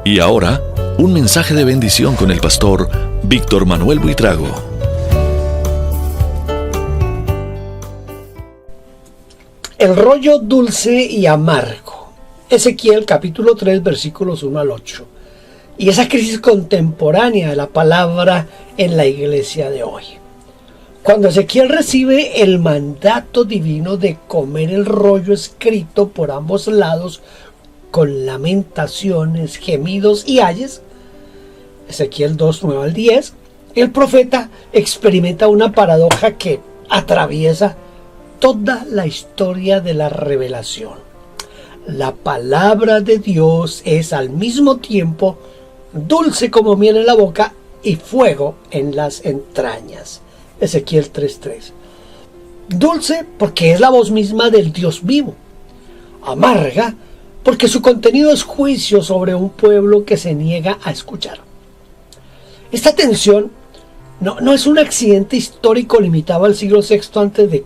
Y ahora, un mensaje de bendición con el pastor Víctor Manuel Buitrago. El rollo dulce y amargo. Ezequiel capítulo 3 versículos 1 al 8. Y esa crisis contemporánea de la palabra en la iglesia de hoy. Cuando Ezequiel recibe el mandato divino de comer el rollo escrito por ambos lados con lamentaciones, gemidos y ayes, Ezequiel 2, 9 al 10, el profeta experimenta una paradoja que atraviesa toda la historia de la revelación. La palabra de Dios es al mismo tiempo dulce como miel en la boca y fuego en las entrañas. Ezequiel 3:3. Dulce porque es la voz misma del Dios vivo. Amarga porque su contenido es juicio sobre un pueblo que se niega a escuchar. Esta tensión no es un accidente histórico limitado al siglo VI a.C.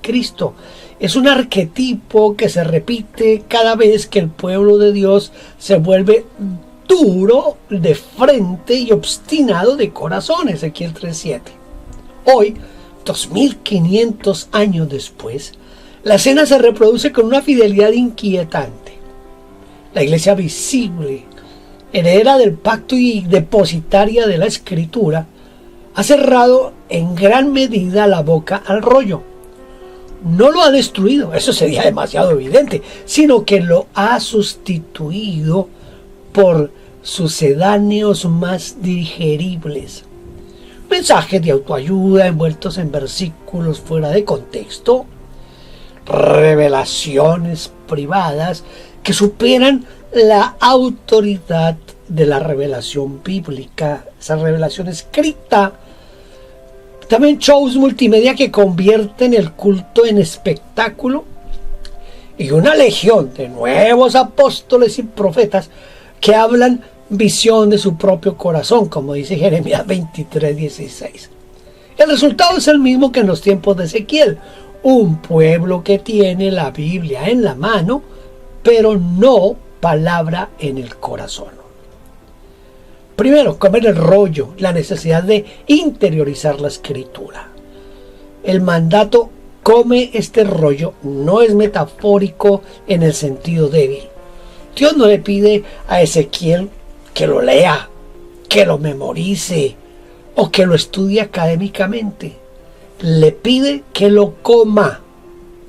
Es un arquetipo que se repite cada vez que el pueblo de Dios se vuelve duro de frente y obstinado de corazón. Ezequiel 3:7. Hoy, 2500 años después, la escena se reproduce con una fidelidad inquietante. La iglesia visible, heredera del pacto y depositaria de la escritura, ha cerrado en gran medida la boca al rollo. No lo ha destruido, eso sería demasiado evidente, sino que lo ha sustituido por sucedáneos más digeribles. Mensajes de autoayuda envueltos en versículos fuera de contexto, revelaciones privadas que superan la autoridad de la revelación bíblica, esa revelación escrita. También shows multimedia que convierten el culto en espectáculo y una legión de nuevos apóstoles y profetas que hablan visión de su propio corazón, como dice Jeremías 23:16. El resultado es el mismo que en los tiempos de Ezequiel, un pueblo que tiene la Biblia en la mano, pero no palabra en el corazón. Primero, comer el rollo, la necesidad de interiorizar la escritura. El mandato come este rollo no es metafórico en el sentido débil. Dios no le pide a Ezequiel que lo lea, que lo memorice o que lo estudie académicamente. Le pide que lo coma,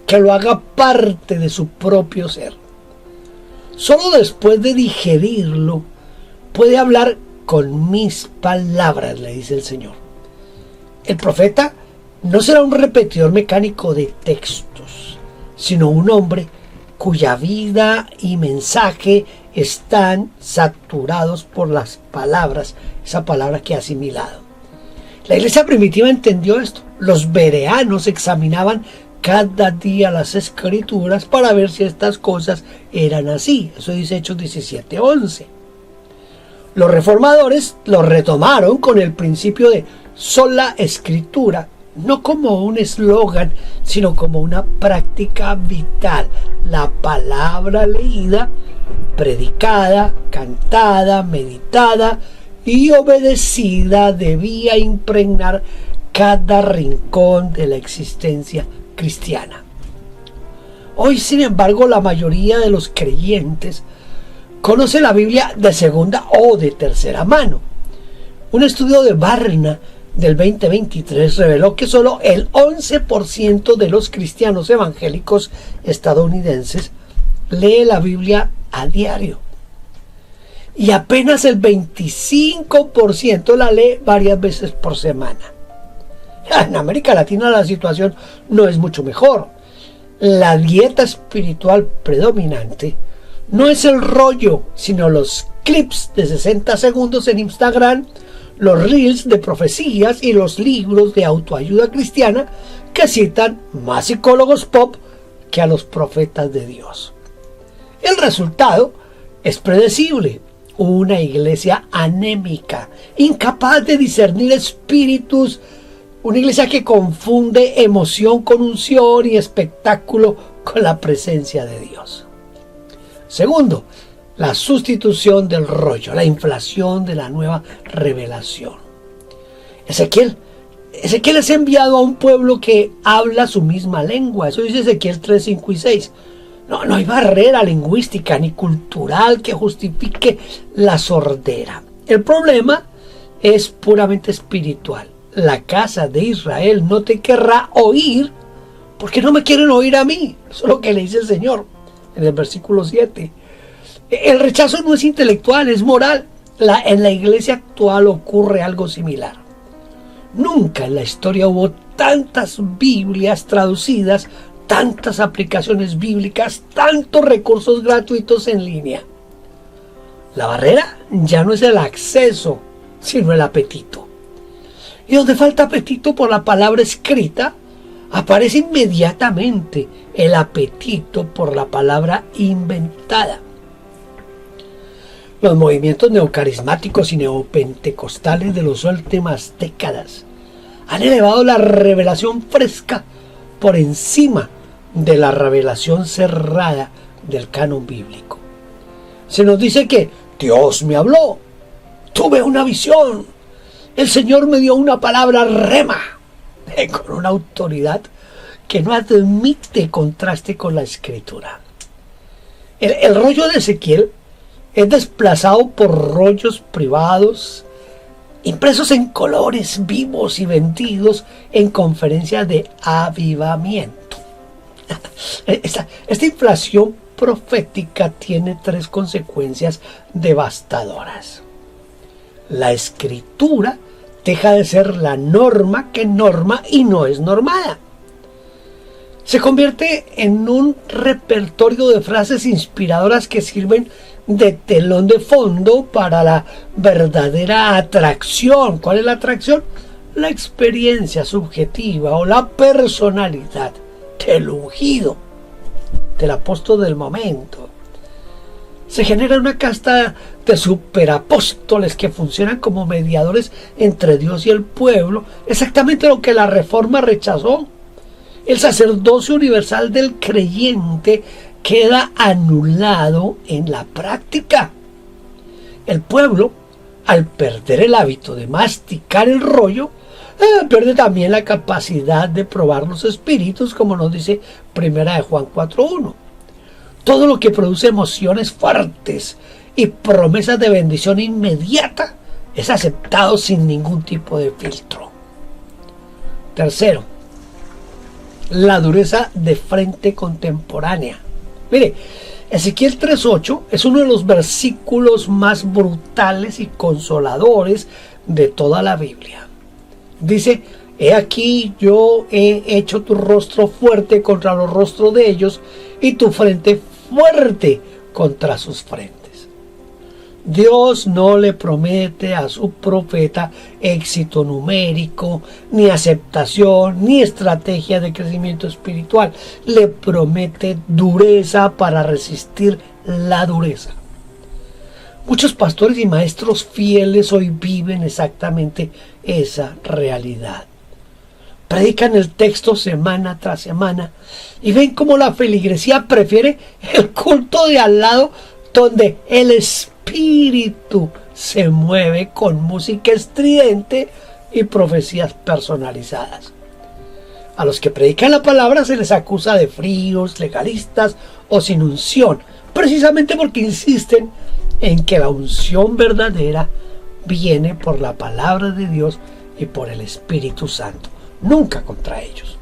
que lo haga parte de su propio ser. Solo después de digerirlo puede hablar con mis palabras, le dice el Señor. El profeta no será un repetidor mecánico de textos, sino un hombre cuya vida y mensaje están saturados por las palabras, esa palabra que ha asimilado. La iglesia primitiva entendió esto. Los bereanos examinaban cada día las escrituras para ver si estas cosas eran así. Eso dice Hechos 17:11. Los reformadores lo retomaron con el principio de sola escritura, no como un eslogan, sino como una práctica vital. La palabra leída, predicada, cantada, meditada y obedecida debía impregnar cada rincón de la existencia cristiana. Hoy, sin embargo, la mayoría de los creyentes conoce la Biblia de segunda o de tercera mano. Un estudio de Barna del 2023 reveló que solo el 11% de los cristianos evangélicos estadounidenses lee la Biblia a diario. Y apenas el 25% la lee varias veces por semana. En América Latina la situación no es mucho mejor. La dieta espiritual predominante no es el rollo, sino los clips de 60 segundos en Instagram, los reels de profecías y los libros de autoayuda cristiana que citan más psicólogos pop que a los profetas de Dios. El resultado es predecible: una iglesia anémica, incapaz de discernir espíritus, una iglesia que confunde emoción con unción y espectáculo con la presencia de Dios. Segundo, la sustitución del rollo, la inflación de la nueva revelación. Ezequiel es enviado a un pueblo que habla su misma lengua. Eso dice Ezequiel 3, 5 y 6. No hay barrera lingüística ni cultural que justifique la sordera. El problema es puramente espiritual. La casa de Israel no te querrá oír porque no me quieren oír a mí. Eso es lo que le dice el Señor en el versículo 7. El rechazo no es intelectual, es moral. En la iglesia actual ocurre algo similar. Nunca en la historia hubo tantas Biblias traducidas, tantas aplicaciones bíblicas, tantos recursos gratuitos en línea. La barrera ya no es el acceso, sino el apetito. Y donde falta apetito por la palabra escrita, aparece inmediatamente el apetito por la palabra inventada. Los movimientos neocarismáticos y neopentecostales de las últimas décadas han elevado la revelación fresca por encima de la revelación cerrada del canon bíblico. Se nos dice que Dios me habló, tuve una visión, el Señor me dio una palabra rema, con una autoridad que no admite contraste con la escritura. El rollo de Ezequiel es desplazado por rollos privados, impresos en colores vivos y vendidos en conferencias de avivamiento. Esta inflación profética tiene 3 consecuencias devastadoras. La escritura deja de ser la norma que norma y no es normada. Se convierte en un repertorio de frases inspiradoras que sirven de telón de fondo para la verdadera atracción. ¿Cuál es la atracción? La experiencia subjetiva o la personalidad del ungido, del apóstol del momento. Se genera una casta de superapóstoles que funcionan como mediadores entre Dios y el pueblo, exactamente lo que la Reforma rechazó. El sacerdocio universal del creyente queda anulado en la práctica. El pueblo, al perder el hábito de masticar el rollo, pierde también la capacidad de probar los espíritus, como nos dice 1 Juan 4:1. Todo lo que produce emociones fuertes y promesas de bendición inmediata es aceptado sin ningún tipo de filtro. Tercero, la dureza de frente contemporánea. Mire, Ezequiel 3:8 es uno de los versículos más brutales y consoladores de toda la Biblia. Dice: he aquí yo he hecho tu rostro fuerte contra los rostros de ellos y tu frente fuerte contra sus frentes. Dios no le promete a su profeta éxito numérico, ni aceptación, ni estrategia de crecimiento espiritual. Le promete dureza para resistir la dureza. Muchos pastores y maestros fieles hoy viven exactamente esa realidad. Predican el texto semana tras semana y ven cómo la feligresía prefiere el culto de al lado, donde el espíritu se mueve con música estridente y profecías personalizadas. A los que predican la palabra se les acusa de fríos, legalistas o sin unción, precisamente porque insisten en que la unción verdadera viene por la palabra de Dios y por el Espíritu Santo, nunca contra ellos.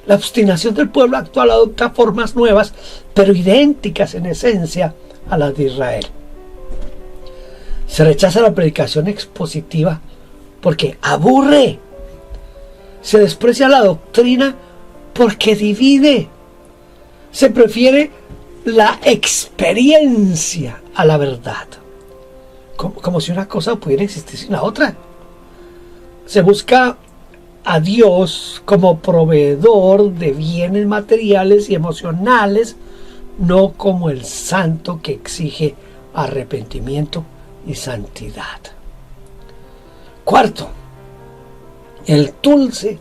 La obstinación del pueblo actual adopta formas nuevas, pero idénticas en esencia a las de Israel. Se rechaza la predicación expositiva porque aburre. Se desprecia la doctrina porque divide. Se prefiere la experiencia a la verdad. Como si una cosa pudiera existir sin la otra. Se busca a Dios como proveedor de bienes materiales y emocionales, no como el santo que exige arrepentimiento y santidad. Cuarto, el dulce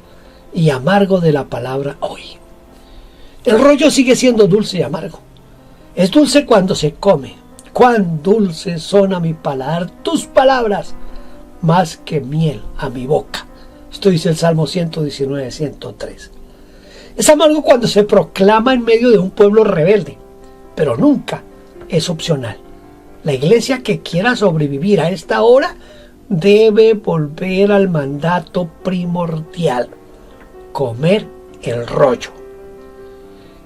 y amargo de la palabra hoy. El rollo sigue siendo dulce y amargo. Es dulce cuando se come, cuán dulces son a mi paladar tus palabras, más que miel a mi boca. Esto dice el Salmo 119, 103. Es amargo cuando se proclama en medio de un pueblo rebelde, pero nunca es opcional. La iglesia que quiera sobrevivir a esta hora debe volver al mandato primordial: comer el rollo.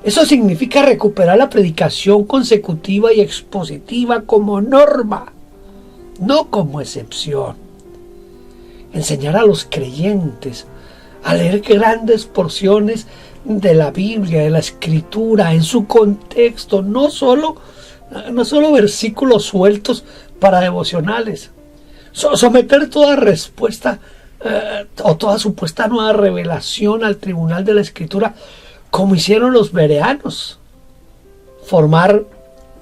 Eso significa recuperar la predicación consecutiva y expositiva como norma, no como excepción. Enseñar a los creyentes a leer grandes porciones de la Biblia, de la Escritura, en su contexto, no solo versículos sueltos para devocionales. Someter toda respuesta o toda supuesta nueva revelación al tribunal de la Escritura, como hicieron los bereanos. Formar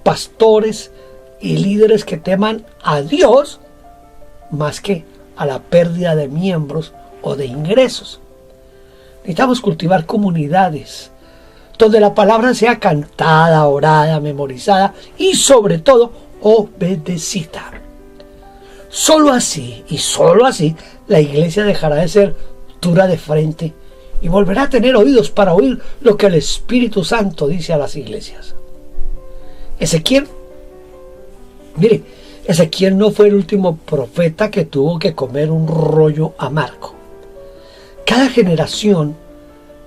pastores y líderes que teman a Dios más que a la pérdida de miembros o de ingresos. Necesitamos cultivar comunidades donde la palabra sea cantada, orada, memorizada y sobre todo obedecida. Solo así y solo así la iglesia dejará de ser dura de frente y volverá a tener oídos para oír lo que el Espíritu Santo dice a las iglesias. Ezequiel no fue el último profeta que tuvo que comer un rollo amargo. Cada generación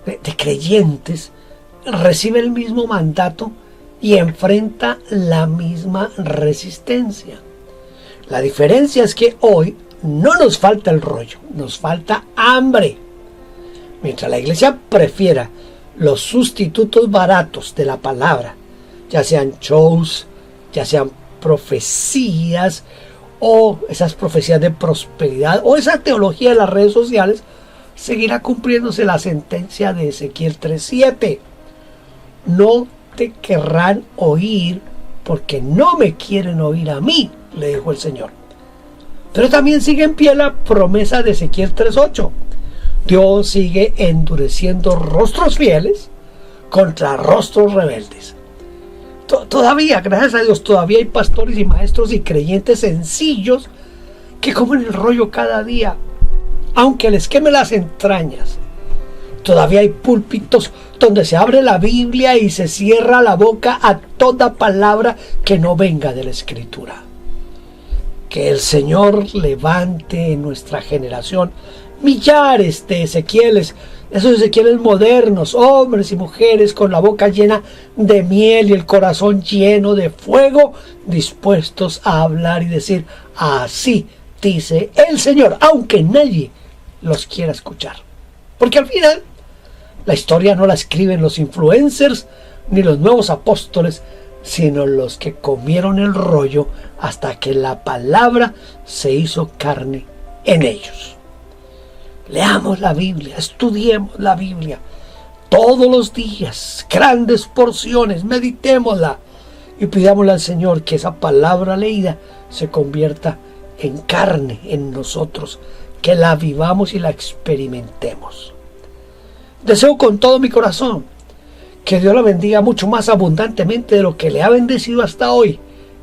de creyentes recibe el mismo mandato y enfrenta la misma resistencia. La diferencia es que hoy no nos falta el rollo, nos falta hambre. Mientras la iglesia prefiera los sustitutos baratos de la palabra, ya sean shows, ya sean profecías o esas profecías de prosperidad o esa teología de las redes sociales, seguirá cumpliéndose la sentencia de Ezequiel 3:7. No te querrán oír porque no me quieren oír a mí, le dijo el Señor. Pero también sigue en pie la promesa de Ezequiel 3:8. Dios sigue endureciendo rostros fieles contra rostros rebeldes. Todavía, gracias a Dios, todavía hay pastores y maestros y creyentes sencillos que comen el rollo cada día, aunque les queme las entrañas. Todavía hay púlpitos donde se abre la Biblia y se cierra la boca a toda palabra que no venga de la Escritura. Que el Señor levante en nuestra generación millares de Ezequieles, esos Ezequieles modernos, hombres y mujeres con la boca llena de miel y el corazón lleno de fuego, dispuestos a hablar y decir: así dice el Señor, aunque nadie los quiera escuchar. Porque al final, la historia no la escriben los influencers ni los nuevos apóstoles, sino los que comieron el rollo hasta que la palabra se hizo carne en ellos. Leamos la Biblia, estudiemos la Biblia todos los días, grandes porciones, meditémosla y pidámosle al Señor que esa palabra leída se convierta en carne en nosotros, que la vivamos y la experimentemos. Deseo con todo mi corazón que Dios la bendiga mucho más abundantemente de lo que le ha bendecido hasta hoy,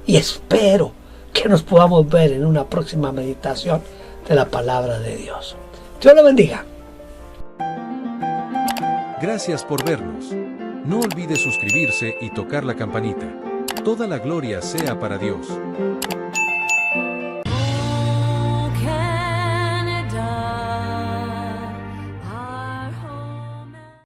y espero que nos podamos ver en una próxima meditación de la palabra de Dios. Dios la bendiga. Gracias por vernos. No olvide suscribirse y tocar la campanita. Toda la gloria sea para Dios.